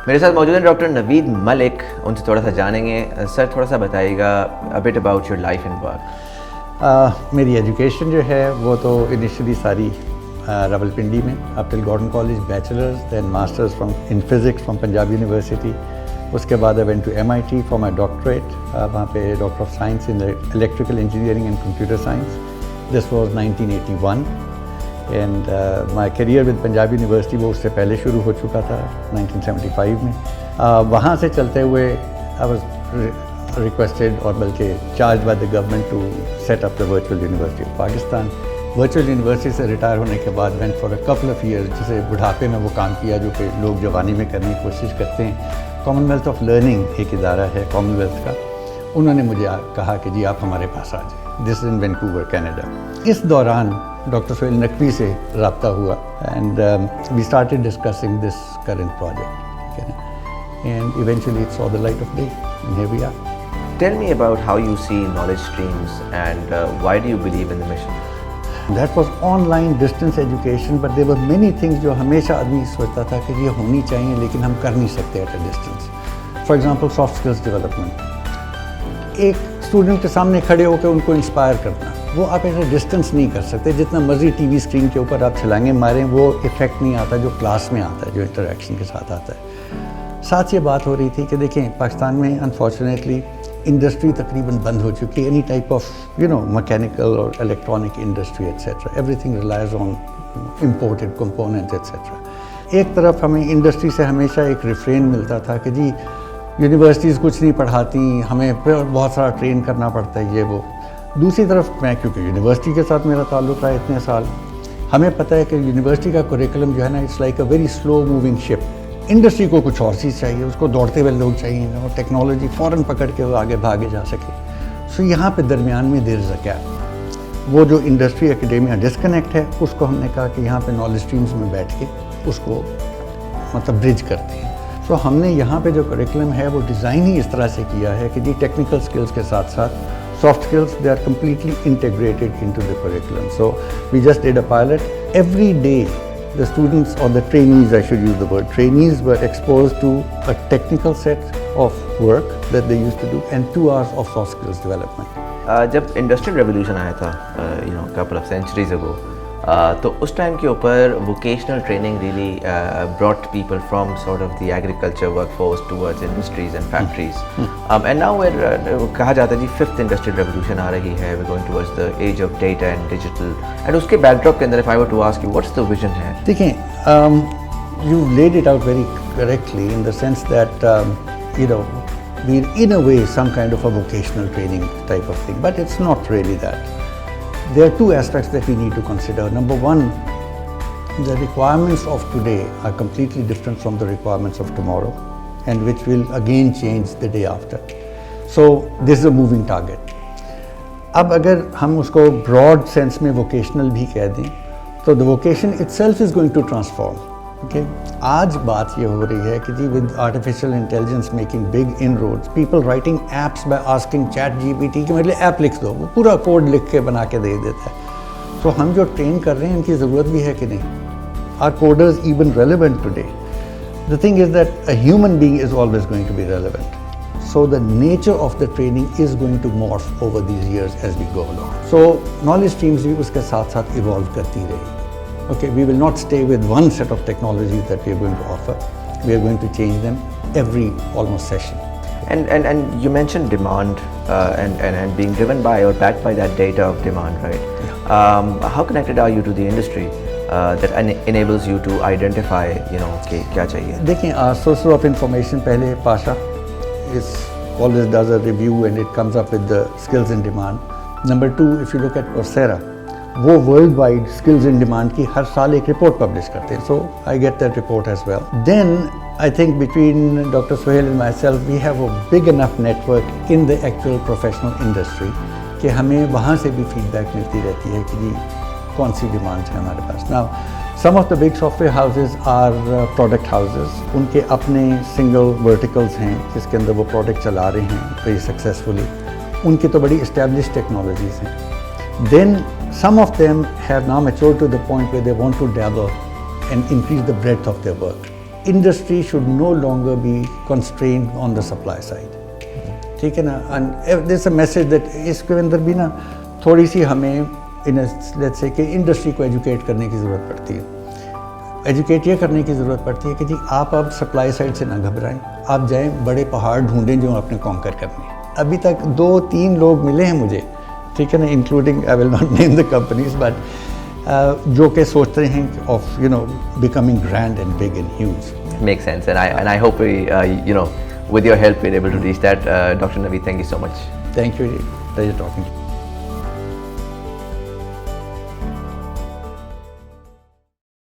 मेरे साथ मौजूद हैं डॉक्टर नवीद मलिक, उनसे थोड़ा सा जानेंगे। सर थोड़ा सा बताइएगा a bit about your life and work. मेरी एजुकेशन जो है वो तो इनिशियली सारी रावलपिंडी में up till Gordon college bachelors, then masters from in physics from Punjab university. उसके बाद I went to MIT for my doctorate, वहाँ पे doctor of science in electrical engineering and computer science. This was 1981 and my career with Punjab university वो उससे पहले शुरू हो चुका था 1975 में। वहाँ से चलते हुए आई वाज रिक्वेस्टेड और बल्कि charge by the government to set up the virtual university of Pakistan. Virtual university से रिटायर होने के बाद went for a couple of years, जिसे बुढ़ापे में वो काम किया जो कि लोग जवानी में करने की कोशिश करते हैं। कॉमनवेल्थ ऑफ लर्निंग एक इदारा है कॉमनवेल्थ का, उन्होंने मुझे कहा कि जी आप हमारे पास आ जाए। This in Vancouver Canada. इस दौरान डॉक्टर सोहेल नकवी से रब्ता हुआ and we started discussing this current project and eventually it saw the light of day and here we are. Tell me about how you see knowledge streams and why do you believe in the mission? That was online distance education, but there were many things जो हमेशा आदमी सोचता था कि ये होनी चाहिए लेकिन हम कर नहीं सकते at a distance. For example, soft skills development. एक स्टूडेंट के सामने खड़े होकर उनको इंस्पायर करना, वो आप ऐसे डिस्टेंस नहीं कर सकते। जितना मर्जी टीवी स्क्रीन के ऊपर आप छलांगे मारें, वो इफेक्ट नहीं आता जो क्लास में आता है, जो इंटरेक्शन के साथ आता है। साथ ये बात हो रही थी कि देखें पाकिस्तान में अनफॉर्चुनेटली इंडस्ट्री तकरीबन बंद हो चुकी है। एनी टाइप ऑफ मैकेनिकल और electronic industry etcetera, everything relies on imported components etcetera. एक तरफ हमें इंडस्ट्री से हमेशा एक रिफ्रेन मिलता था कि जी यूनिवर्सिटीज़ कुछ नहीं पढ़ाती, हमें बहुत सारा ट्रेन करना पड़ता है ये वो। दूसरी तरफ मैं क्योंकि यूनिवर्सिटी के साथ मेरा ताल्लुक़ रहा इतने साल, हमें पता है कि यूनिवर्सिटी का करिकुलम जो है ना, it's like a very slow moving ship. Industry को कुछ और चीज़ चाहिए, उसको दौड़ते हुए लोग चाहिए और टेक्नोलॉजी फ़ौरन पकड़ के वो आगे भागे जा सके। सो यहाँ पे दरमियान में देर इज़ अ गैप। वो जो इंडस्ट्री एकेडेमिया डिस्कनेक्ट है, उसको हमने कहा कि यहाँ पे नॉलेज स्ट्रीम्स में बैठ के उसको मतलब ब्रिज करते हैं। सो हमने यहाँ पे जो करिकुलम है वो डिज़ाइन ही इस तरह से किया है कि जी टेक्निकल स्किल्स के साथ साथ soft skills, they are completely integrated into the curriculum. So we just did a pilot. Every day the students or the trainees, I should use the word trainees, were exposed to a technical set of work that they used to do and 2 hours of soft skills development. जब industrial revolution आया था couple of centuries अगो, तो उस time के ऊपर vocational training really brought people from sort of the agriculture workforce towards industries and factories and now where कहा जाता है जी फिफ्थ इंडस्ट्रियल रेवोल्यूशन आ रही है, we going towards the age of data and digital. And उसके backdrop के अंदर if I were to ask you what's the vision है? देखें, you laid it out very correctly in the sense that we're in a way some kind of a vocational training type of thing, but it's not really that. There are 2 aspects that we need to consider. Number 1, the requirements of today are completely different from the requirements of tomorrow, and which will again change the day after. So this is a moving target. अब अगर हम उसको broad sense में vocational भी कह दें, तो the vocation itself is going to transform. Okay? आज बात ये हो रही है कि जी with artificial intelligence making big inroads, people writing apps by asking ChatGPT कि मेरे लिए ऐप लिख दो, वो पूरा कोड लिख के बना के दे देता है। तो हम जो ट्रेन कर रहे हैं इनकी ज़रूरत भी है कि नहीं? Are coders even relevant today? The thing is that a human being is always going to be relevant. So the nature of the training is going to morph over these years as we go along. So knowledge streams भी उसके साथ साथ evolve करती रहेगी। Okay, we will not stay with one set of technologies that we are going to offer. We are going to change them every almost session. And you mentioned demand and being driven by or backed by that data of demand, right? Yeah. How connected are you to the industry that enables you to identify, कि क्या चाहिए? देखें, sources of information पहले Pasha is always does a review and it comes up with the skills in demand. Number 2, if you look at Coursera, वो world wide skills in demand की हर साल एक रिपोर्ट पब्लिश करते हैं। So I get that report as well. Then I think between doctor Sohail and myself we have a big enough network in the actual professional industry कि हमें वहाँ से भी फीडबैक मिलती रहती है कि जी कौन सी डिमांड्स हैं हमारे पास। Now some of the big software houses are product houses, उनके अपने सिंगल वर्टिकल्स हैं जिसके अंदर वो प्रोडक्ट चला रहे हैं वेरी सक्सेसफुली, उनकी तो बड़ी इस्टेब्लिश टेक्नोलॉजीज़ हैं। Then some of them have now matured to the point where they want to dabble and increase the breadth of their work. industry should no longer be constrained on the supply side. ठीक है ना? And there's a message that इसके अंदर भी ना थोड़ी सी हमें let's say कि इंडस्ट्री को एजुकेट करने की ज़रूरत पड़ती है. एजुकेट ये करने की ज़रूरत पड़ती है कि जी आप अब सप्लाई साइड से ना घबराएं, आप जाएं बड़े पहाड़ ढूंढें जो आपने कॉन्कर करने हैं. अभी तक 2-3 लोग मिले हैं मुझे, ठीक है ना, including I will not name the companies, but जो कि सोचते हैं of becoming grand and big and huge. Makes sense, and I hope we, with your help, we're able to reach that. Dr. Naveed, thank you so much. Thank you. Pleasure talking to you.